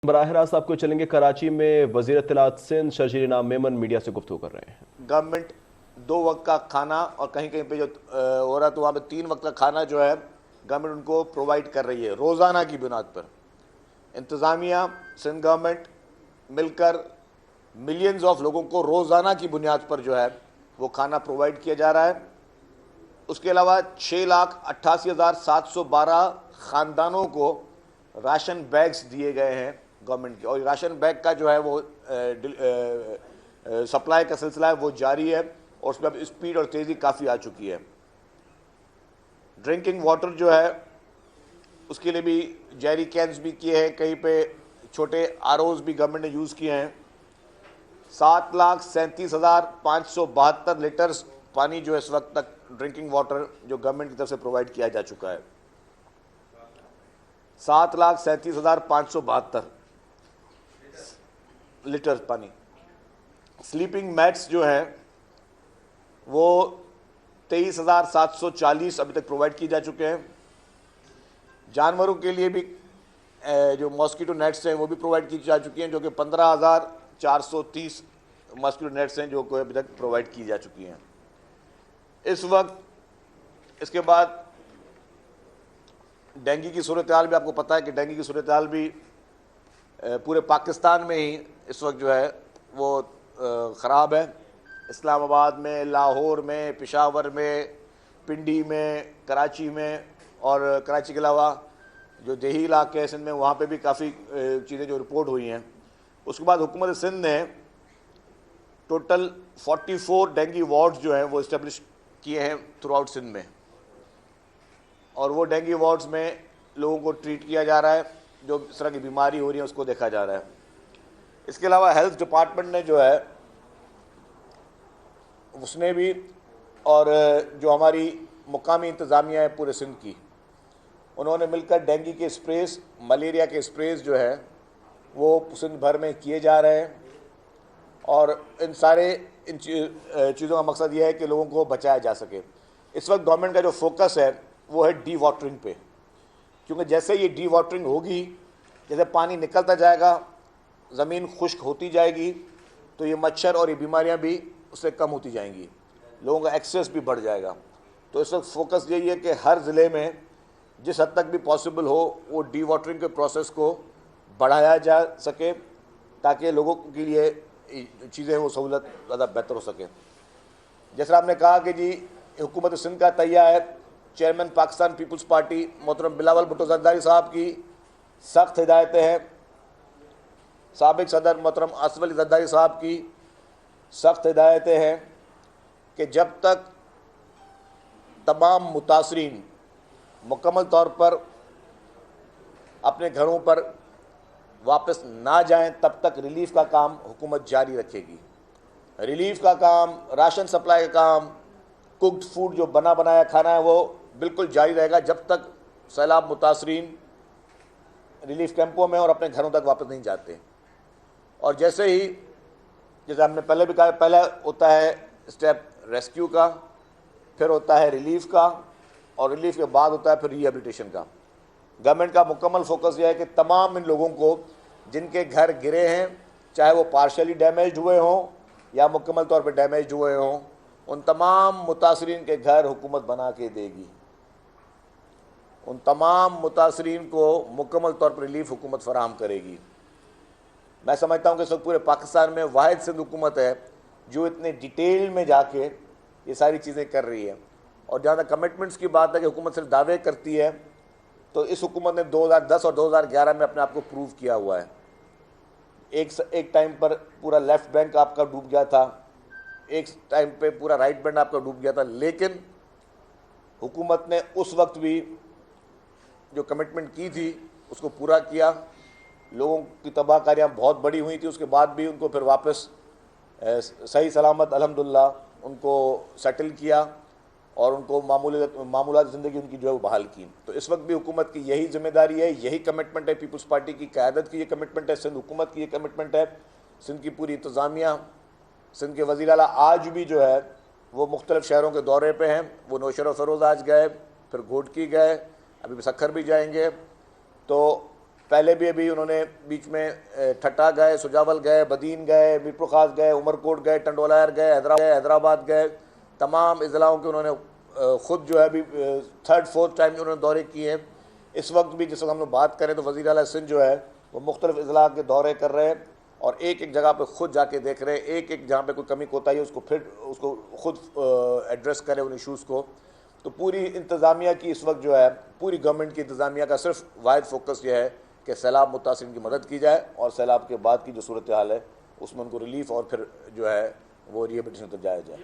बराह रास्त आपको चलेंगे। कराची में वज़ीर इत्तलात सिंध शर्जील इनाम मेमन मीडिया से गुफ्तगू कर रहे हैं। गवर्नमेंट 2 वक्त का खाना और कहीं कहीं पे जो हो रहा तो वहाँ पे 3 वक्त का खाना जो है गवर्नमेंट उनको प्रोवाइड कर रही है रोज़ाना की बुनियाद पर। इंतज़ामिया सिंध गवर्नमेंट मिलकर मिलियंस ऑफ लोगों को रोज़ाना की बुनियाद पर जो है वो खाना प्रोवाइड किया जा रहा है। उसके अलावा 6,88,712 ख़ानदानों को राशन बैग्स दिए गए हैं गवर्नमेंट के, और राशन बैग का जो है वो सप्लाई का सिलसिला है वो जारी है और उसमें अब स्पीड और तेज़ी काफ़ी आ चुकी है। ड्रिंकिंग वाटर जो है उसके लिए भी जैरी कैंस भी किए हैं, कहीं पे छोटे आरओज भी गवर्नमेंट ने यूज़ किए हैं। 7,37,572 लीटर्स पानी जो है इस वक्त तक ड्रिंकिंग वाटर जो गवर्नमेंट की तरफ से प्रोवाइड किया जा चुका है। 7,37,572 लीटर पानी। स्लीपिंग मैट्स जो हैं वो 23,740 अभी तक प्रोवाइड किए जा चुके हैं। जानवरों के लिए भी जो मॉस्किटो नेट्स हैं वो भी प्रोवाइड की जा चुकी हैं, जो कि 15,430 मॉस्किटो नेट्स हैं जो अभी तक प्रोवाइड की जा चुकी हैं इस वक्त। इसके बाद डेंगू की सूरत हाल भी आपको पता है कि डेंगू की सूरत हाल भी पूरे पाकिस्तान में ही इस वक्त जो है वो ख़राब है। इस्लामाबाद में, लाहौर में, पेशावर में, पिंडी में, कराची में, और कराची के अलावा जो देही इलाके हैं सिंध में वहाँ पे भी काफ़ी चीज़ें जो रिपोर्ट हुई हैं। उसके बाद हुकूमत सिंध ने टोटल 44 डेंगू वार्ड्स जो हैं वो इस्टेब्लिश किए हैं थ्रू आउट सिंध में, और वो डेंगू वार्ड्स में लोगों को ट्रीट किया जा रहा है, जो इस तरह की बीमारी हो रही है उसको देखा जा रहा है। इसके अलावा हेल्थ डिपार्टमेंट ने जो है उसने भी, और जो हमारी मुकामी इंतज़ामिया है पूरे सिंध की, उन्होंने मिलकर डेंगू के स्प्रेस, मलेरिया के स्प्रेस जो है वो सिंध भर में किए जा रहे हैं, और इन चीज़ों का मकसद ये है कि लोगों को बचाया जा सके। इस वक्त गवर्नमेंट का जो फोकस है वो है डी वाटरिंग पे, क्योंकि जैसे ये डी वाटरिंग होगी, जैसे पानी निकलता जाएगा, ज़मीन खुश्क होती जाएगी, तो ये मच्छर और ये बीमारियां भी उससे कम होती जाएंगी, लोगों का एक्सेस भी बढ़ जाएगा। तो इस वक्त फोकस यही है कि हर ज़िले में जिस हद तक भी पॉसिबल हो वो डी वाटरिंग के प्रोसेस को बढ़ाया जा सके, ताकि लोगों के लिए चीज़ें वो सहूलत ज़्यादा बेहतर हो सके। जैसा आपने कहा कि जी हुकूमत सिंध का तैयार है, चेयरमैन पाकिस्तान पीपल्स पार्टी मोहतरम बिलावल भुट्टो जरदारी साहब की सख्त हिदायतें हैं, साबिक सदर मोहतरम आसिफ अली जरदारी साहब की सख्त हिदायतें हैं कि जब तक तमाम मुतासरीन मुकम्मल तौर पर अपने घरों पर वापस ना जाएं, तब तक रिलीफ का काम हुकूमत जारी रखेगी। रिलीफ का काम, राशन सप्लाई का काम, कुक्ड फूड जो बना बनाया खाना है वो बिल्कुल जारी रहेगा जब तक सैलाब मुतासरीन रिलीफ कैंपों में और अपने घरों तक वापस नहीं जाते। और जैसे ही, जैसे हमने पहले भी कहा, पहले होता है स्टेप रेस्क्यू का, फिर होता है रिलीफ का, और रिलीफ के बाद होता है फिर रिहेबिलिटेशन का। गवर्नमेंट का मुकम्मल फोकस यह है कि तमाम इन लोगों को जिनके घर गिरे हैं, चाहे वो पार्शली डैमेज हुए हों या मुकम्मल तौर पर डैमेज हुए हों, उन तमाम मुतासरीन के घर हुकूमत बना के देगी। उन तमाम मुतासरीन को मुकम्मल तौर पर रिलीफ हुकूमत फराहम करेगी। मैं समझता हूँ कि इस वक्त पूरे पाकिस्तान में वाहिद सिंध हुकूमत है जो इतने डिटेल में जाके ये सारी चीज़ें कर रही है। और जहाँ तक कमिटमेंट्स की बात है कि हुकूमत सिर्फ दावे करती है, तो इस हुकूमत ने 2010 और 2011 में अपने आप को प्रूव किया हुआ है। एक टाइम पर पूरा लेफ्ट बैंक आपका डूब गया था, एक टाइम पे पूरा राइट बैंड आपका डूब गया था, लेकिन हुकूमत ने उस वक्त भी जो कमिटमेंट की थी उसको पूरा किया। लोगों की तबाहकारियाँ बहुत बड़ी हुई थी, उसके बाद भी उनको फिर वापस सही सलामत अल्हम्दुलिल्लाह उनको सेटल किया और उनको मामूलात ज़िंदगी उनकी जो है वो बहाल की। तो इस वक्त भी हुकूमत की यही जिम्मेदारी है, यही कमिटमेंट है, पीपल्स पार्टी की क़यादत की ये कमिटमेंट है, सिंध हुकूमत की ये कमिटमेंट है, सिंध की पूरी इंतज़ामिया, सिंध के वज़ीर आला आज भी जो है वो मुख्तलिफ़ शहरों के दौरे पे हैं। वो नौशहर और फ़रोज़ आज गए, फिर घोटकी गए, अभी सखर भी जाएंगे। तो पहले भी अभी उन्होंने बीच में ठट्टा गए, सुजावल गए, बदीन गए, मीरपुर खास गए, उमरकोट गए, टंडोलायर गए, हैदराबाद गए, तमाम अजलाओं के उन्होंने ख़ुद जो है अभी 3rd 4th टाइम उन्होंने दौरे किए हैं। इस वक्त भी जिस वक्त हम लोग बात करें तो वज़ीर आला सिंध जो है वो मुख्तलिफ अजला के दौरे कर रहे हैं और एक एक जगह पे खुद जाके देख रहे हैं, एक एक जहाँ पे कोई कमी कोताही है उसको फिर उसको खुद एड्रेस करें उन इशूज़ को। तो पूरी इंतज़ामिया की इस वक्त जो है, पूरी गवर्नमेंट की इंतज़ामिया का सिर्फ वाहिद फोकस ये है कि सैलाब मुतासिरीन की मदद की जाए और सैलाब के बाद की जो सूरत हाल है उसमें उनको रिलीफ और फिर जो है वो रिहेबिलिटेशन तक जाया जाए।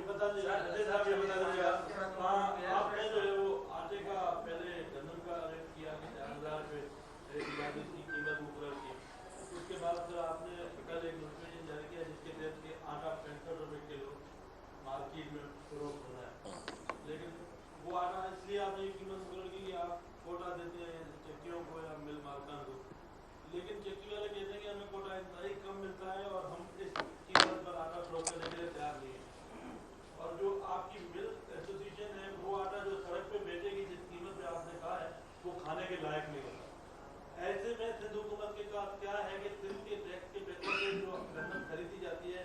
लेकिन चक्की वाले कहते हैं कि हमें कोटा इतना ही कम मिलता है और हम इस कीमत पर आटा फ्लो करने के लिए तैयार नहीं है। और जो आपकी मिल एसोसिएशन है वो आटा जो सड़क पे बेचेगी जिस कीमत पे आपने कहा है वो खाने के लायक नहीं होता। ऐसे में सिंध हुकूमत के पास क्या है कि सिंध के टैक्स के पैसे से जो गन्नम खरीदी जाती है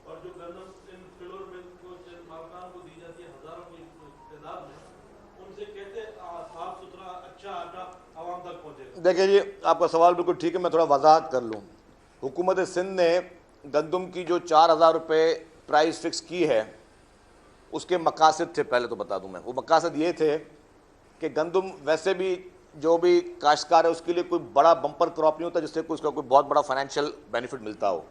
और जो गन्नम इन फ्लोर मिल को मालकान को दी जाती है हज़ारों की तादाद में, उनसे कैसे साफ सुथरा अच्छा आटा आवाम तक पहुँचेगा? देखिए जी, आपका सवाल बिल्कुल ठीक है, मैं थोड़ा वजाहत कर लूँ। हुकूमत सिंध ने गंदम की जो 4,000 रुपये प्राइस फिक्स की है उसके मकासद थे, पहले तो बता दूं मैं। वो मकासद ये थे कि गंदम वैसे भी जो भी काश्तकार है उसके लिए कोई बड़ा बम्पर क्रॉप नहीं होता जिससे कोई उसका कोई बहुत बड़ा फाइनेंशियल बेनिफिट मिलता हो।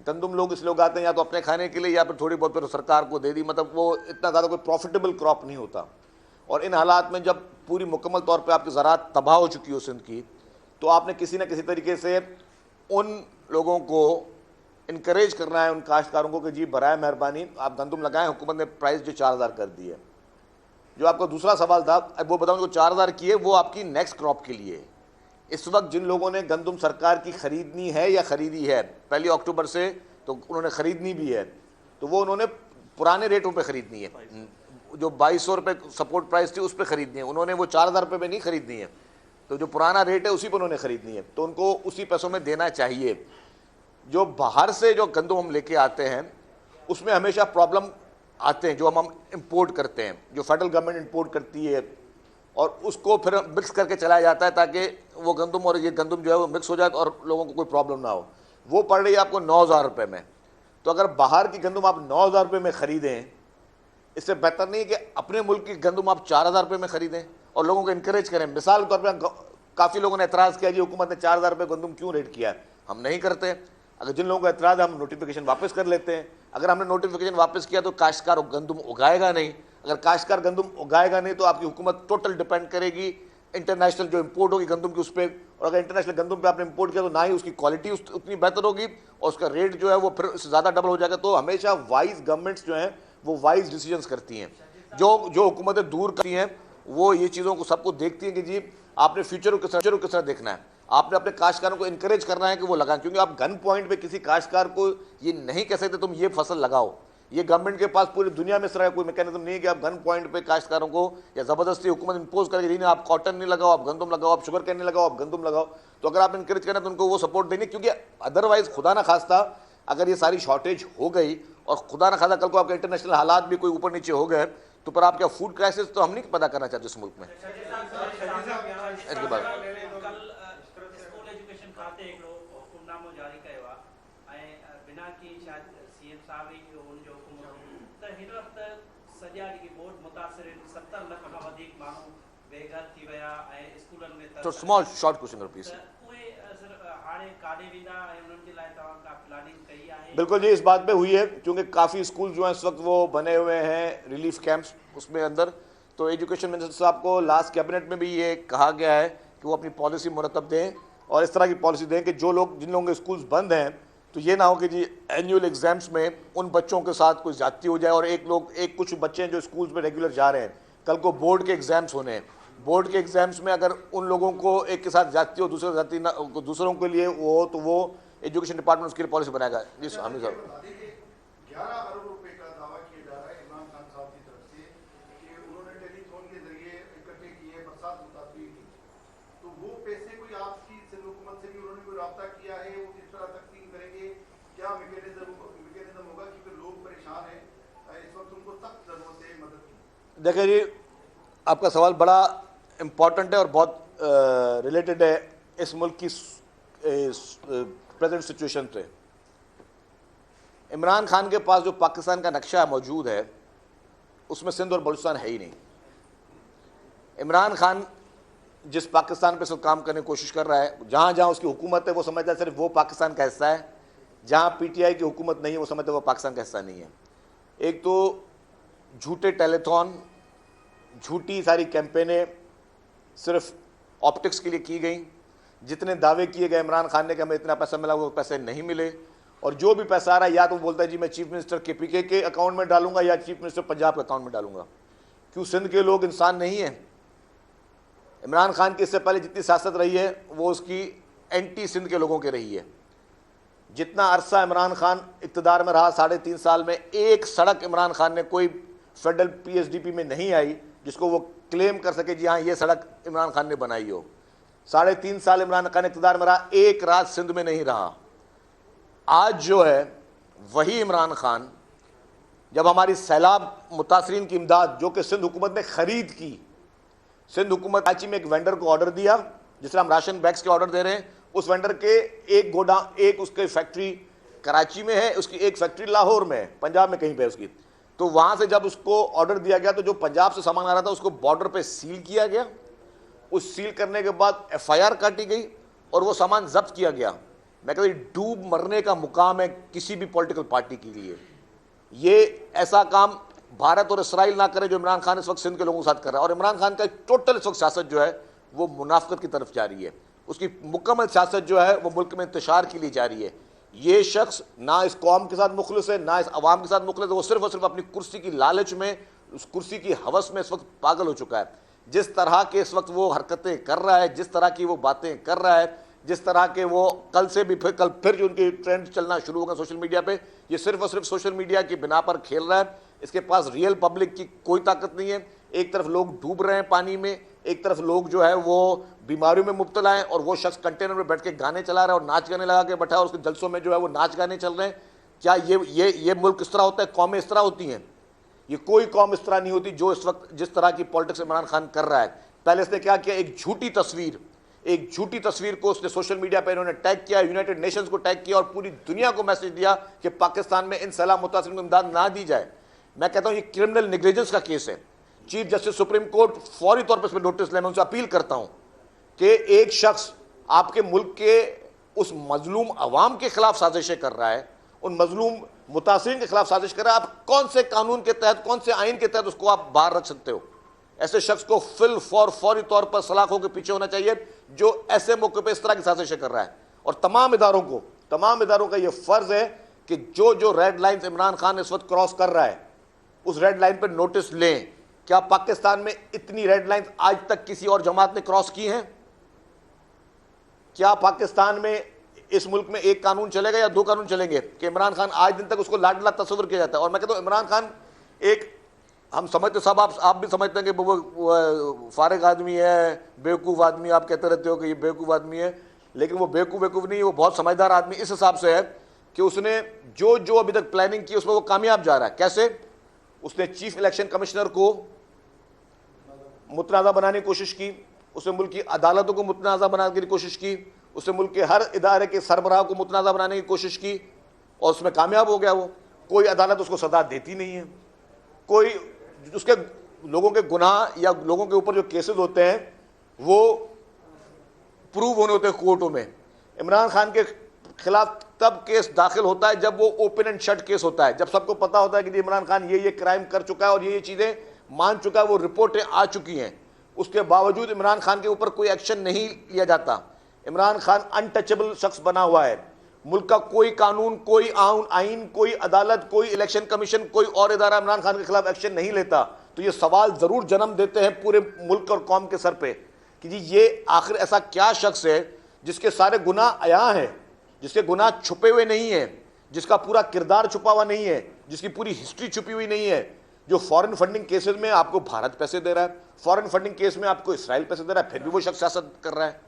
गंदम लोग इसलिए उगाते हैं या तो अपने खाने के लिए या फिर थोड़ी बहुत फिर सरकार को दे दी, मतलब वो इतना ज़्यादा कोई प्रॉफिटेबल क्रॉप नहीं होता। और इन हालात में जब पूरी मुकम्मल तौर पे आपकी ज़राअत तबाह हो चुकी हो सिंध की, तो आपने किसी न किसी तरीके से उन लोगों को इनकरेज करना है, उन काश्तकारों को कि जी बराए मेहरबानी आप गंदम लगाएं। हुकूमत ने प्राइस जो 4,000 कर दी है। जो आपका दूसरा सवाल था, अब वो बताऊँ जो 4,000 की है वो आपकी नेक्स्ट क्रॉप के लिए। इस वक्त जिन लोगों ने गंदम सरकार की ख़रीदनी है या ख़रीदी है 1 अक्टूबर से, तो उन्होंने ख़रीदनी भी है, तो वो उन्होंने पुराने रेटों पर ख़रीदनी है। जो 2,200 रुपये सपोर्ट प्राइस थी उस पर ख़रीदनी है, उन्होंने वो 4,000 रुपये में नहीं ख़रीदनी है। तो जो पुराना रेट है उसी पर उन्होंने ख़रीदनी है, तो उनको उसी पैसों में देना चाहिए। जो बाहर से जो गंदम हम लेके आते हैं उसमें हमेशा प्रॉब्लम आते हैं, जो हम इंपोर्ट करते हैं, जो फेडरल गवर्नमेंट इंपोर्ट करती है और उसको फिर मिक्स करके चलाया जाता है ताकि वो गंदम और ये गंदम जो है वो मिक्स हो जाए और लोगों को कोई प्रॉब्लम ना हो। वो पड़ रही है आपको 9,000 रुपये में। तो अगर बाहर की गंदम आप 9,000 रुपये में ख़रीदें, इससे बेहतर नहीं है कि अपने मुल्क की गंदम आप 4,000 रुपये में ख़रीदें और लोगों को इनकरेज करें। मिसाल के तौर पर काफ़ी लोगों ने एतराज़ किया जी हुकूमत ने 4,000 रुपये गंदम क्यों रेट किया है। हम नहीं करते। अगर जिन लोगों को एतराज़ है हम नोटिफिकेशन वापस कर लेते हैं। अगर हमने नोटिफिकेशन वापस किया तो काश्तकार गंदम उगाएगा नहीं। अगर काश्तकार गंदम उगाएगा नहीं तो आपकी हुकूमत टोटल डिपेंड करेगी इंटरनेशनल जो इंपोर्ट होगी गंदम की उस पर। और अगर इंटरनेशनल गंदम पे आपने इंपोर्ट किया तो ना ही उसकी क्वालिटी उतनी बेहतर होगी और उसका रेट जो है वो फिर उससे ज़्यादा डबल हो जाएगा। तो हमेशा वाइज गवर्नमेंट्स जो हैं वो वाइज डिसीजंस करती हैं। जो हुकूमतें दूर करती हैं वो ये चीज़ों को सबको देखती हैं कि जी आपने फ्यूचर को किस तरह देखना है। आपने अपने काश्तकारों को इनकरेज करना है कि वो लगाएं, क्योंकि आप गन पॉइंट पे किसी काश्तकार को ये नहीं कह सकते तुम ये फसल लगाओ। ये गवर्नमेंट के पास पूरी दुनिया में इस तरह का कोई मैकेनिज्म नहीं है कि आप गन पॉइंट पे काश्तकारों को या ज़बरदस्ती हुकूमत इंपोज करेगी नहीं आप कॉटन नहीं लगाओ, आप गंदम लगाओ, आप शुगर कैन नहीं लगाओ, आप गंदम लगाओ। तो अगर आप इनकरेज करें तो उनको वो सपोर्ट देंगे, क्योंकि अदरवाइज खुदा ना खास्ता अगर ये सारी शॉर्टेज हो गई और खुदा ना खास्ता कल को आपके इंटरनेशनल हालात भी कोई ऊपर नीचे हो गए तो पर आपका फूड क्राइसिस तो हम नहीं पैदा करना चाहते इस मुल्क में। इसके बाद तो स्मॉल शॉर्ट क्वेश्चन प्लीज। बिल्कुल जी, इस बात पे हुई है क्योंकि काफ़ी स्कूल जो हैं इस वक्त वो बने हुए हैं रिलीफ कैंप्स उसमें अंदर। तो एजुकेशन मिनिस्टर साहब को लास्ट कैबिनेट में भी ये कहा गया है कि वो अपनी पॉलिसी मुरतब दें और इस तरह की पॉलिसी दें कि जिन लोगों के स्कूल्स बंद हैं तो ये ना हो कि जी एनुअल एग्जाम्स में उन बच्चों के साथ कोई ज्यादती हो जाए और कुछ बच्चे हैं जो स्कूल्स में रेगुलर जा रहे हैं, कल को बोर्ड के एग्जाम्स होने हैं। बोर्ड के एग्जाम्स में अगर उन लोगों को एक के साथ ज्यादती हो दूसरों के लिए वो हो तो वो एजुकेशन डिपार्टमेंट उसके लिए पॉलिसी बनाएगा। जी हामिद साहब। 11 अरब रुपए का दावा किया जा रहा है इमरान खान साहब की तरफ से कि उन्होंने टेलीथॉन के जरिए इकट्ठे किए बरसात मुताफिक, तो वो पैसे कोई आपकी सिंध हुकूमत से भी देखिए जी, आपका सवाल बड़ा इम्पॉर्टेंट है और बहुत रिलेटेड है इस मुल्क की प्रेजेंट सिचुएशन से। इमरान खान के पास जो पाकिस्तान का नक्शा मौजूद है उसमें सिंध और बलूचिस्तान है ही नहीं। इमरान खान जिस पाकिस्तान पे सब काम करने की कोशिश कर रहा है, जहाँ जहाँ उसकी हुकूमत है वो समझता है सिर्फ वो पाकिस्तान का हिस्सा है, जहाँ पीटीआई की हुकूमत नहीं है वो समझता है वो पाकिस्तान का हिस्सा नहीं है। एक तो झूठे टेलीथॉन, झूठी सारी कैंपेनें सिर्फ ऑप्टिक्स के लिए की गई। जितने दावे किए गए इमरान खान ने कि हमें इतना पैसा मिला, वो पैसे नहीं मिले। और जो भी पैसा आ रहा है या तो बोलता है जी मैं चीफ मिनिस्टर केपीके के अकाउंट में डालूंगा या चीफ मिनिस्टर पंजाब के अकाउंट में डालूंगा। क्यों सिंध के लोग इंसान नहीं हैं? इमरान खान की इससे पहले जितनी सियासत रही है वो उसकी एंटी सिंध के लोगों के रही है। जितना अरसा इमरान खान इक़्तिदार में रहा, 3.5 साल में एक सड़क इमरान खान ने कोई फेडरल पीएसडीपी में नहीं आई जिसको वो क्लेम कर सके जी हाँ ये सड़क इमरान खान ने बनाई हो। 3.5 साल इमरान खान इक़्तिदार में रहा, एक रात सिंध में नहीं रहा। आज जो है वही इमरान खान जब हमारी सैलाब मुतासरीन की इमदाद जो कि सिंध हुकूमत ने खरीद की, सिंध हुकूमत कराची में एक वेंडर को ऑर्डर दिया, जिस तरह हम राशन बैग्स के ऑर्डर दे रहे हैं, उस वेंडर के एक गोदाम, एक उसके फैक्ट्री कराची में है, उसकी एक फैक्ट्री लाहौर में है, पंजाब में कहीं पे उसकी। तो वहाँ से जब उसको ऑर्डर दिया गया तो जो पंजाब से सामान आ रहा था उसको बॉर्डर पे सील किया गया। उस सील करने के बाद एफआईआर काटी गई और वो सामान जब्त किया गया। मैं कहता हूँ डूब मरने का मुकाम है किसी भी पॉलिटिकल पार्टी के लिए। ये ऐसा काम भारत और इसराइल ना करे जो इमरान खान इस वक्त सिंध के लोगों के साथ कर रहा है। और इमरान खान का टोटल इस वक्त सियासत जो है वो मुनाफिकत की तरफ जा रही है। उसकी मुकम्मल सियासत जो है वो मुल्क में इंतशार के लिए जा रही है। ये शख्स ना इस कौम के साथ मुखलिस है ना इस अवाम के साथ मुखलिस है। वो सिर्फ और सिर्फ अपनी कुर्सी की लालच में, उस कुर्सी की हवस में इस वक्त पागल हो चुका है। जिस तरह के इस वक्त वो हरकतें कर रहा है, जिस तरह की वो बातें कर रहा है, जिस तरह के वो कल फिर जो उनकी ट्रेंड चलना शुरू होगा सोशल मीडिया पे, ये सिर्फ और सिर्फ सोशल मीडिया की बिना पर खेल रहा है। इसके पास रियल पब्लिक की कोई ताकत नहीं है। एक तरफ लोग डूब रहे हैं पानी में, एक तरफ लोग जो है वो बीमारियों में मुब्तला हैं और वो शख्स कंटेनर में बैठ के गाने चला रहा है और नाच गाने लगा के बैठा है और उसके जलसों में जो है वो नाच गाने चल रहे हैं। क्या ये मुल्क इस तरह होता है? कौमें इस तरह होती हैं? ये कोई कौम इस तरह नहीं होती जो इस वक्त जिस तरह की पॉलिटिक्स इमरान खान कर रहा है। पहले इसने क्या किया, एक झूठी तस्वीर को उसने सोशल मीडिया पर इन्होंने टैग किया, यूनाइटेड नेशंस को टैग किया और पूरी दुनिया को मैसेज दिया कि पाकिस्तान में इन सैलाब मुतासिरीन को इमदाद ना दी जाए। मैं कहता हूं ये क्रिमिनल नेग्लिजेंस का केस है। चीफ जस्टिस सुप्रीम कोर्ट फौरी तौर पर इसमें नोटिस ले। मैं उनसे अपील करता हूं कि एक शख्स आपके मुल्क के उस मजलूम अवाम के खिलाफ साजिशें कर रहा है, उन मजलूम मुतासिरीन के खिलाफ साजिश कर रहा है, आप कौन से कानून के तहत, कौन से आइन के तहत उसको आप बाहर रख सकते हो? ऐसे शख्स को फौरी तौर पर सलाखों के पीछे होना चाहिए जो ऐसे मौके पर इस तरह की साजिशें कर रहा है। और तमाम इदारों का यह फर्ज है कि जो रेड लाइन इमरान खान इस वक्त क्रॉस कर रहा है उस रेड लाइन पर नोटिस लें। क्या पाकिस्तान में इतनी रेड लाइन आज तक किसी और जमात ने क्रॉस की हैं? क्या पाकिस्तान में इस मुल्क में एक कानून चलेगा या 2 कानून चलेंगे कि इमरान खान आज दिन तक उसको लाडला तस्वीर किया जाता है? और मैं कहता हूं इमरान खान एक, हम समझते सब, आप भी समझते हैं कि वो फारिग आदमी है, बेवकूफ़ आदमी, आप कहते रहते हो कि ये बेवकूफ़ आदमी है, लेकिन वो बेवकूफ़ नहीं है, वो बहुत समझदार आदमी इस हिसाब से है कि उसने जो अभी तक प्लानिंग की उसमें वो कामयाब जा रहा है। कैसे? उसने चीफ इलेक्शन कमिश्नर को मुतनाज़ा बनाने की कोशिश की, उसने मुल्क की अदालतों को मुतनाज़ा बनाने की कोशिश की, उसने मुल्क के हर इदारे के सरबराह को मुतनाज़ा बनाने की कोशिश की और उसमें कामयाब हो गया। वो कोई अदालत उसको सजा देती नहीं है। कोई उसके लोगों के गुनाह या लोगों के ऊपर जो केसेस होते हैं वो प्रूव होने होते हैं कोर्टों में। इमरान खान के खिलाफ तब केस दाखिल होता है जब वो ओपन एंड शट केस होता है, जब सबको पता होता है कि इमरान खान ये क्राइम कर चुका है और ये चीज़ें मान चुका है, वो रिपोर्टें आ चुकी हैं। उसके बावजूद इमरान खान के ऊपर कोई एक्शन नहीं लिया जाता। इमरान खान अनटचेबल शख्स बना हुआ है। मुल्क का कोई कानून, कोई आइन, कोई अदालत, कोई इलेक्शन कमीशन, कोई और इदारा इमरान खान के खिलाफ एक्शन नहीं लेता। तो ये सवाल ज़रूर जन्म देते हैं पूरे मुल्क और कौम के सर पे कि जी ये आखिर ऐसा क्या शख्स है जिसके सारे गुनाह अयां हैं, जिसके गुनाह छुपे हुए नहीं हैं, जिसका पूरा किरदार छुपा हुआ नहीं है, जिसकी पूरी हिस्ट्री छुपी हुई नहीं है, जो फॉरेन फंडिंग केसेस में आपको भारत पैसे दे रहा है, फॉरेन फंडिंग केस में आपको इसराइल पैसे दे रहा है, फिर भी वो शख्स सियासत कर रहा है।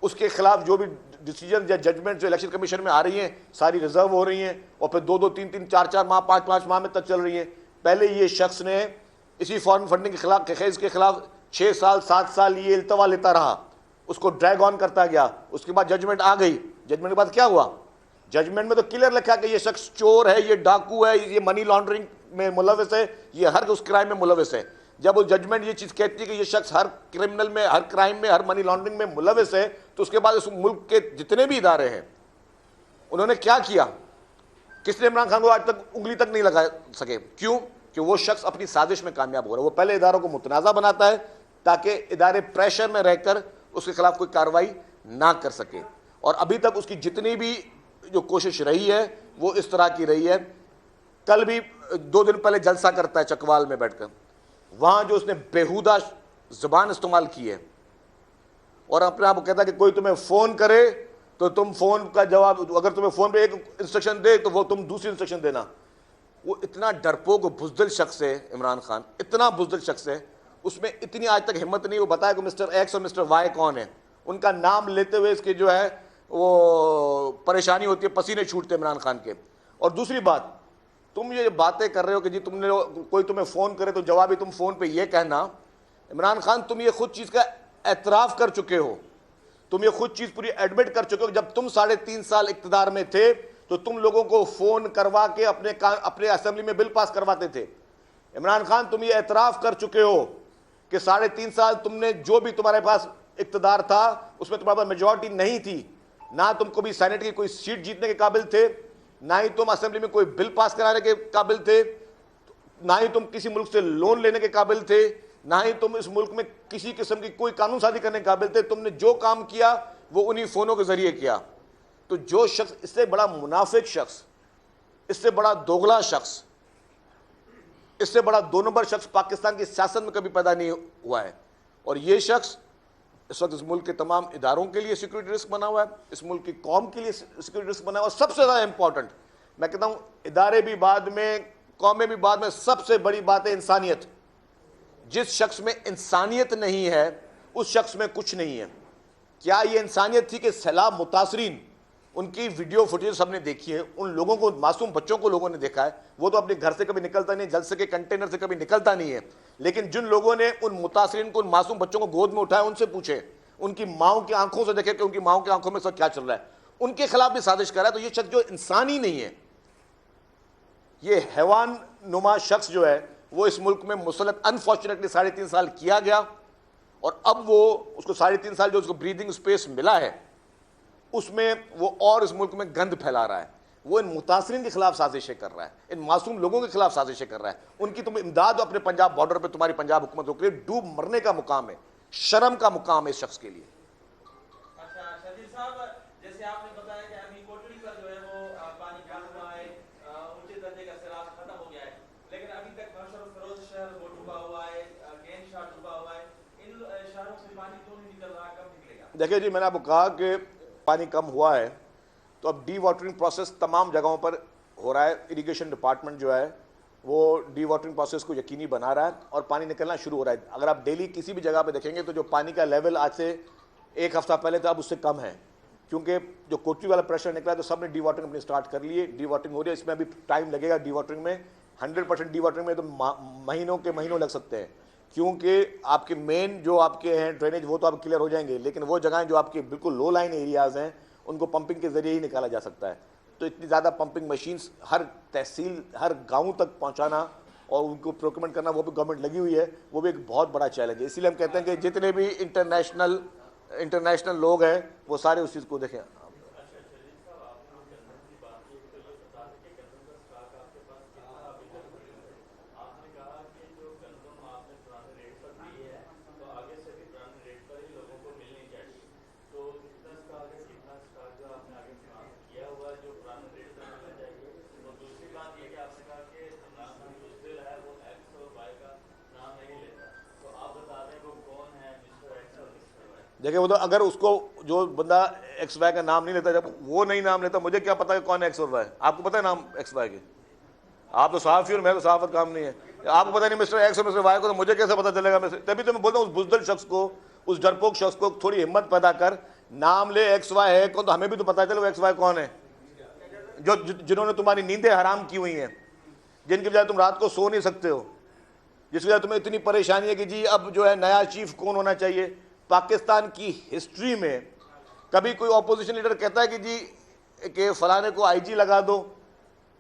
उसके खिलाफ जो भी डिसीजन या जजमेंट जो इलेक्शन कमीशन में आ रही हैं सारी रिजर्व हो रही हैं और फिर 2-2, 3-3, 4-4 माह, 5-5 माह में तक चल रही हैं। पहले ये शख्स ने इसी फॉरेन फंडिंग के खिलाफ केस के खिलाफ 6 साल 7 साल ये इल्तवा लेता रहा, उसको ड्रैग ऑन करता गया। उसके बाद जजमेंट आ गई। जजमेंट के बाद क्या हुआ? जजमेंट में तो क्लियर लिखा कि ये शख्स चोर है, ये डाकू है, ये मनी लॉन्ड्रिंग में मुलविस है, ये हर उस क्राइम में मुलविस है। जब वो जजमेंट ये चीज कहती है कि ये शख्स हर क्रिमिनल में, हर क्राइम में, हर मनी लॉन्ड्रिंग में मुलविस है, तो उसके बाद इस मुल्क के जितने भी इदारे हैं उन्होंने क्या किया? किसने इमरान खान को आज तक उंगली तक नहीं लगा सके? क्यों? कि वो शख्स अपनी साजिश में कामयाब हो रहा है। वो पहले इदारों को मुतनाज़ा बनाता है ताकि इदारे प्रेशर में रहकर उसके खिलाफ कोई कार्रवाई ना कर सके। और अभी तक उसकी जितनी भी जो कोशिश रही है वो इस तरह की रही है। कल भी 2 दिन पहले जलसा करता है चकवाल में बैठकर, वहां जो उसने बेहुदा जुबान इस्तेमाल की है और अपने आप को कहता है कि कोई तुम्हें फोन करे तो तुम फोन का जवाब, अगर तुम्हें फोन पे एक इंस्ट्रक्शन दे तो वो तुम दूसरी इंस्ट्रक्शन देना। वो इतना डरपोक बुज़दिल शख्स है इमरान खान, इतना बुज़दिल शख्स है, उसमें इतनी आज तक हिम्मत नहीं वो बताया कि मिस्टर एक्स और मिस्टर वाई कौन है। उनका नाम लेते हुए इसके जो है वो परेशानी होती है, पसीने छूटते इमरान खान के। और दूसरी बात, तुम ये बातें कर रहे हो कि जी तुमने कोई तुम्हें फ़ोन करे तो जवाब ही तुम फ़ोन पे ये कहना। इमरान खान तुम ये खुद चीज़ का एतराफ़ कर चुके हो, तुम ये खुद चीज़ पूरी एडमिट कर चुके हो। जब तुम 3.5 साल इक़्तिदार में थे तो तुम लोगों को फ़ोन करवा के अपने असेंबली में बिल पास करवाते थे। इमरान खान तुम ये एतराफ़ कर चुके हो कि 3.5 साल तुमने जो भी तुम्हारे पास इक़्तिदार था उसमें तुम्हारे पास मेजॉरिटी नहीं थी, ना तुम कभी सेनेट की कोई सीट जीतने के काबिल थे, ना ही तुम असेंबली में कोई बिल पास कराने के काबिल थे, ना ही तुम किसी मुल्क से लोन लेने के काबिल थे, ना ही तुम इस मुल्क में किसी किस्म की कोई कानून साजी करने के काबिल थे। तुमने जो काम किया वो उन्हीं फ़ोनों के ज़रिए किया। तो जो शख्स इससे बड़ा मुनाफिक शख्स, इससे बड़ा दोगला शख्स, इससे बड़ा 2 नंबर शख्स पाकिस्तान की सियासत में कभी पैदा नहीं हुआ है। और ये शख्स इस वक्त इस मुल्क के तमाम इदारों के लिए सिक्योरिटी रिस्क बना हुआ है, इस मुल्क की कौम के लिए सिक्योरिटी रिस्क बना हुआ है। सबसे ज़्यादा इंपॉर्टेंट मैं कहता हूँ, इदारे भी बाद में, कौमें भी बाद में, सबसे बड़ी बात है इंसानियत। जिस शख्स में इंसानियत नहीं है उस शख्स में कुछ नहीं है। क्या ये इंसानियत थी कि सैलाब मुतासरीन, उनकी वीडियो फुटेज सबने देखी है, उन लोगों को, मासूम बच्चों को लोगों ने देखा है, वो तो अपने घर से कभी निकलता नहीं, जलसे के कंटेनर से कभी निकलता नहीं है। लेकिन जिन लोगों ने उन मुतासरीन को, उन मासूम बच्चों को गोद में उठाया, उनसे पूछे, उनकी माओं की आंखों से देखे कि उनकी माओं की आंखों में सब क्या चल रहा है, उनके खिलाफ भी साजिश कर रहा है। तो ये शख्स जो इंसान ही नहीं है, ये हैवान नुमा शख्स जो है वो इस मुल्क में मुसलत अनफॉर्चुनेटली 3.5 साल किया गया। और अब वो उसको 3.5 साल जो उसको ब्रीदिंग स्पेस मिला है उसमें वो और इस मुल्क में गंद फैला रहा है। वो इन मुतासरीन के खिलाफ साजिशें कर रहा है, इन मासूम लोगों के खिलाफ साजिशें कर रहा है। उनकी तुम इमदाद अपने पंजाब बॉर्डर पे, तुम्हारी पंजाब हुकूमत के लिए डूब मरने का मुकाम है, शर्म का मुकाम है इस शख्स के लिए। अच्छा शजील साहब, जैसे आपने बताया कि अभी कोटड़ी का जो है वो पानी कम हुआ है, ऊंचे दर्जे का सैलाब खत्म हो गया है, लेकिन अभी तक बशर फरोज शहर वो डूबा हुआ है, गेंद शाह डूबा हुआ है। इन शहरों से पानी क्यों नहीं निकल रहा, कब निकलेगा? देखिए जी, मैंने आपको कहा कि पानी कम हुआ है तो अब डी वाटरिंग प्रोसेस तमाम जगहों पर हो रहा है। इरिगेशन डिपार्टमेंट जो है वो डी वाटरिंग प्रोसेस को यकीनी बना रहा है और पानी निकलना शुरू हो रहा है। अगर आप डेली किसी भी जगह पे देखेंगे तो जो पानी का लेवल आज से 1 हफ्ता पहले था अब उससे कम है, क्योंकि जो कोटरी वाला प्रेशर निकला है तो सबने डी वाटरिंग अपनी स्टार्ट कर ली है। डी वाटरिंग हो रही है, इसमें अभी टाइम लगेगा। डी वाटरिंग में 100% डी वाटरिंग में तो महीनों के महीनों लग सकते हैं, क्योंकि आपके मेन जो आपके हैं ड्रेनेज वो तो आप क्लियर हो जाएंगे, लेकिन वो जगहें जो आपके बिल्कुल लो लाइन एरियाज़ हैं उनको पंपिंग के ज़रिए ही निकाला जा सकता है। तो इतनी ज़्यादा पंपिंग मशीन्स हर तहसील, हर गांव तक पहुंचाना और उनको प्रोक्योरमेंट करना, वो भी गवर्नमेंट लगी हुई है, वो भी एक बहुत बड़ा चैलेंज है। इसीलिए हम कहते हैं कि जितने भी इंटरनेशनल लोग हैं वो सारे उस चीज़ को देखें। देखिए वो तो अगर उसको जो बंदा एक्स वाई का नाम नहीं लेता, जब वो नहीं नाम लेता, मुझे क्या पता है कौन एक्स और वाई? आपको पता है नाम एक्स वाई के? आप तो सहाफ़ी और मैं तो सहाफ़त काम नहीं है। आपको पता नहीं मिस्टर एक्स और मिस्टर वाई को, तो मुझे कैसे पता चलेगा? तभी तो मैं बोलता हूँ उस बुज़दिल शख्स को, उस डरपोक शख्स को थोड़ी हिम्मत पैदा कर, नाम ले एक्स वाई है कौन, तो हमें भी तो पता चले वो एक्स वाई कौन है, जिन्होंने तुम्हारी नींदें हराम की हुई हैं, जिनकी वजह तुम रात को सो नहीं सकते हो। जिसकी वजह तुम्हें इतनी परेशानी है कि जी अब जो है नया चीफ कौन होना चाहिए। पाकिस्तान की हिस्ट्री में कभी कोई ऑपोजिशन लीडर कहता है कि जी कि फलाने को आईजी लगा दो,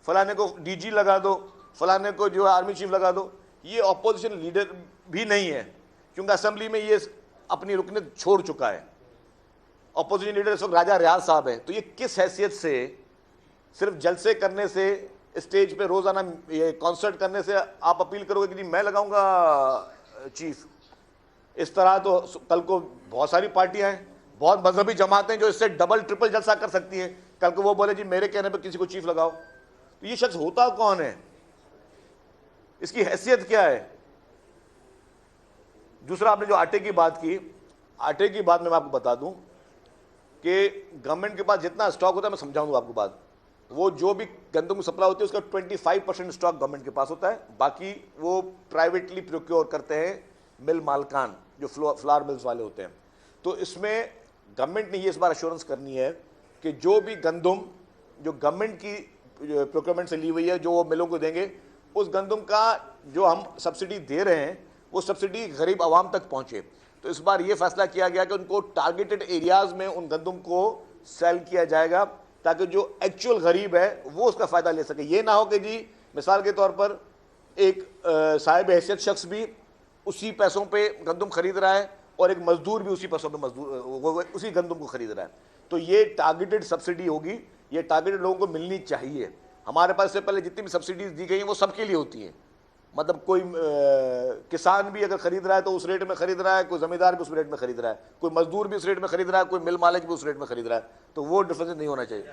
फलाने को डीजी लगा दो, फलाने को जो है आर्मी चीफ लगा दो। ये ऑपोजिशन लीडर भी नहीं है, क्योंकि असेंबली में ये अपनी रुकनीत छोड़ चुका है। ऑपोजिशन लीडर इस वक्त राजा रियाज साहब है, तो ये किस हैसियत से सिर्फ जलसे करने से, स्टेज पे रोजाना ये कॉन्सर्ट करने से आप अपील करोगे कि जी मैं लगाऊंगा चीफ। इस तरह तो कल को बहुत सारी पार्टियां हैं, बहुत मजहबी जमातें जो इससे डबल ट्रिपल जलसा कर सकती हैं। कल को वो बोले जी मेरे कहने पे किसी को चीफ लगाओ, तो ये शख्स होता कौन है, इसकी हैसियत क्या है। दूसरा, आपने जो आटे की बात की, आटे की बात मैं आपको बता दूं कि गवर्नमेंट के पास जितना स्टॉक होता है, मैं समझाऊंगा आपको बात, वो जो भी गंदम की सप्लाई होती है उसका 25% स्टॉक गवर्नमेंट के पास होता है, बाकी वो प्राइवेटली प्रोक्योर करते हैं मिल मालकान, जो फ्लावर मिल्स वाले होते हैं। तो इसमें गवर्नमेंट ने ये इस बार एश्योरेंस करनी है कि जो भी गंदम जो गवर्नमेंट की प्रोक्योरमेंट से ली हुई है, जो वो मिलों को देंगे, उस गंदम का जो हम सब्सिडी दे रहे हैं वो सब्सिडी गरीब आवाम तक पहुंचे। तो इस बार ये फैसला किया गया कि उनको टारगेटेड एरियाज में उन गंदम को सेल किया जाएगा, ताकि जो एक्चुअल गरीब है वो उसका फ़ायदा ले सके। ये ना हो कि जी मिसाल के तौर पर एक साहिब हैसियत शख्स भी उसी पैसों पे गंदम खरीद रहा है और एक मजदूर भी उसी पैसों पे उसी गंदम को खरीद रहा है। तो ये टारगेटेड सब्सिडी होगी, ये टारगेटेड लोगों को मिलनी चाहिए। हमारे पास से पहले जितनी भी सब्सिडीज दी गई हैं वो सबके लिए होती हैं, मतलब कोई किसान भी अगर खरीद रहा है तो उस रेट में खरीद रहा है, कोई जमींदार भी उस रेट में खरीद रहा है, कोई मजदूर भी उस रेट में खरीद रहा है, कोई मिल मालिक भी उस रेट में खरीद रहा है। तो वो डिफरेंस नहीं होना चाहिए।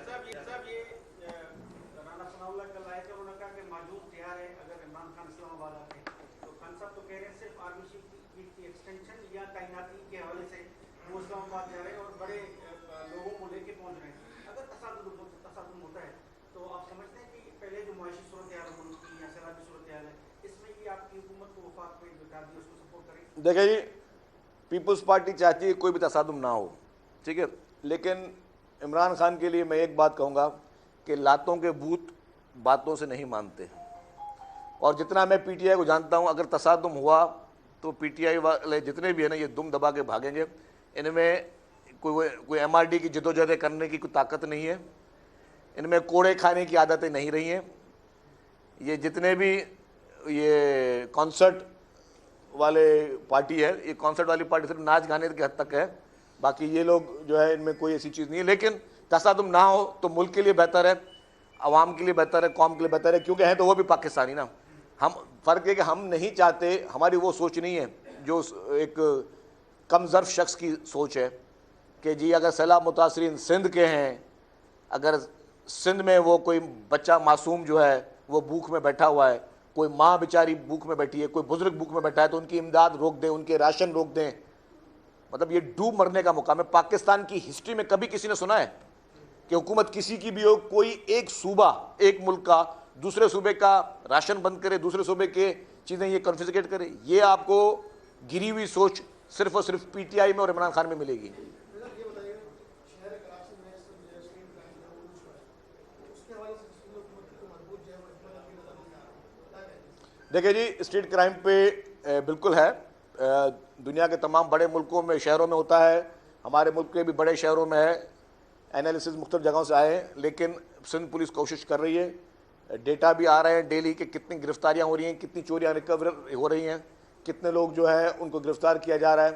देखिए जी, पीपल्स पार्टी चाहती है कोई भी तसादुम ना हो, ठीक है, लेकिन इमरान खान के लिए मैं एक बात कहूँगा कि लातों के भूत बातों से नहीं मानते। और जितना मैं पीटीआई को जानता हूँ, अगर तसादुम हुआ तो पीटीआई वाले जितने भी हैं ना, ये दुम दबा के भागेंगे। इनमें कोई एमआरडी की जद्दोजहद करने की कोई ताकत नहीं है, इनमें कोड़े खाने की आदतें नहीं रही हैं। ये जितने भी ये कॉन्सर्ट वाले पार्टी है, ये कॉन्सर्ट वाली पार्टी सिर्फ नाच गाने के हद तक है, बाकी ये लोग जो है इनमें कोई ऐसी चीज़ नहीं है। लेकिन तसादुम ना हो तो मुल्क के लिए बेहतर है, आवाम के लिए बेहतर है, कौम के लिए बेहतर है, क्योंकि हैं तो वो भी पाकिस्तानी ना। हम फ़र्क है कि हम नहीं चाहते, हमारी वो सोच नहीं है जो एक कम ज़र्फ शख्स की सोच है कि जी अगर सैलाब मुतासरीन सिंध के हैं, अगर सिंध में वो कोई बच्चा मासूम जो है वो भूख में बैठा हुआ है, कोई माँ बेचारी भूख में बैठी है, कोई बुजुर्ग भूख में बैठा है, तो उनकी इमदाद रोक दें, उनके राशन रोक दें। मतलब ये डूब मरने का मुकाम है। पाकिस्तान की हिस्ट्री में कभी किसी ने सुना है कि हुकूमत किसी की भी हो, कोई एक सूबा, एक मुल्क का दूसरे सूबे का राशन बंद करे, दूसरे सूबे के चीज़ें ये कन्फिस्केट करे? ये आपको गिरी हुई सोच सिर्फ और सिर्फ पीटीआई में और इमरान खान में मिलेगी। देखिए जी, स्ट्रीट क्राइम पे बिल्कुल है, दुनिया के तमाम बड़े मुल्कों में, शहरों में होता है, हमारे मुल्क के भी बड़े शहरों में है। एनालिसिस मुख्तलिफ जगहों से आए हैं, लेकिन सिंध पुलिस कोशिश कर रही है, डेटा भी आ रहे हैं डेली कि कितनी गिरफ्तारियां हो रही हैं, कितनी चोरियां रिकवर हो रही हैं, कितने लोग जो है उनको गिरफ्तार किया जा रहा है।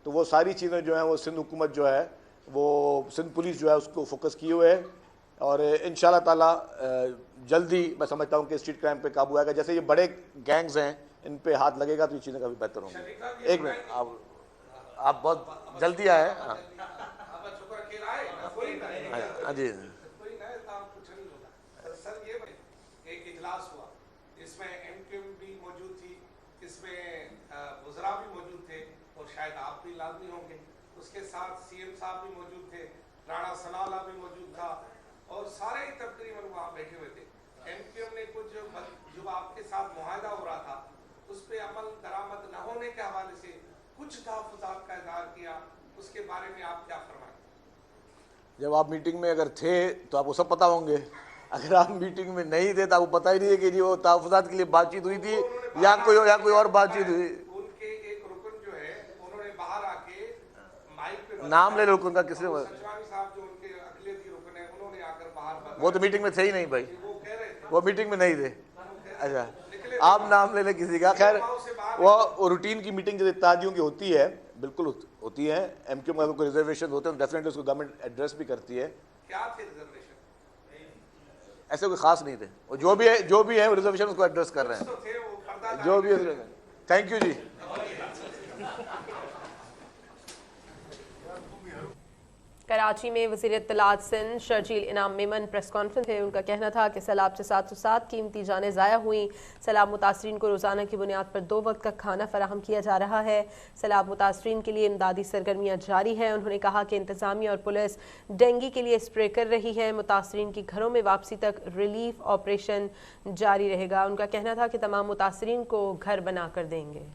तो वो सारी चीज़ें जो हैं वो सिंध हुकूमत जो है, वो सिंध पुलिस जो है उसको फोकस किए हुए है, और इंशाल्लाह ताला जल्दी मैं समझता हूँ कि स्ट्रीट क्राइम पे काबू आएगा। जैसे ये बड़े गैंग्स हैं, इन पे हाथ लगेगा तो ये चीज़ें काफ़ी बेहतर होंगी। एक मिनट, आप बहुत जल्दी आए। हाँ जी, एक इजलास हुआ जिसमें एमक्यूएम भी मौजूद थी, इसमें वज़रा भी मौजूद थे और शायद आप भी लाजमी होंगे, उसके साथ सीएम साहब भी मौजूद थे, राणा सनाउल्लाह भी मौजूद था, और सारे तकरीबन वहाँ बैठे हुए थे। एमक्यूएम ने कुछ जो आपके साथ मुआहदा हो रहा था उस पर अमल दरामद न होने के हवाले से कुछ तहफ़्फ़ुज़ात का इज़हार किया, उसके बारे में आप क्या फरमाएं? जब आप मीटिंग में अगर थे तो आपको सब पता होंगे। अगर आप मीटिंग में नहीं थे तो आपको पता ही नहीं है कि जी वो तहफ़्फ़ुज़ात के लिए बातचीत हुई थी या कोई और बातचीत हुई। उनके एक रुकन जो है उन्होंने बाहर आके माइक पे नाम ले लो रुकन का, किसने? संजवानी साहब जो उनके अखिलेती रुकन है उन्होंने आकर बाहर बताया। वो तो मीटिंग में थे ही नहीं भाई, वो कह रहे थे वो मीटिंग में नहीं थे। अच्छा, आप नाम ले लें किसी का। खैर वो रूटीन की मीटिंग जो इत्तेहादियों की होती है, बिल्कुल होती है। एमक्यू में कोई रिजर्वेशन होते हैं डेफिनेटली उसको गवर्नमेंट एड्रेस भी करती है। क्या थे रिजर्वेशन? ऐसे कोई खास नहीं थे, वो जो भी है वो रिजर्वेशन उसको एड्रेस कर रहे हैं, तो थे वो पर्दा जो भी है। थैंक यू जी। कराची में वज़ीर इत्तलात सिंध शर्जील इनाम मेमन प्रेस कॉन्फ्रेंस है। उनका कहना था कि सैलाब से 707 कीमती जानें ज़ाया हुई। सैलाब मुतासरीन को रोज़ाना की बुनियाद पर 2 वक्त का खाना फराहम किया जा रहा है। सैलाब मुतासरीन के लिए इमदादी सरगर्मियाँ जारी हैं। उन्होंने कहा कि इंतज़ामिया और पुलिस डेंगू के लिए स्प्रे कर रही है। मुतासरीन की घरों में वापसी तक रिलीफ ऑपरेशन जारी रहेगा। उनका कहना था कि तमाम मुतासरीन को घर बना कर देंगे।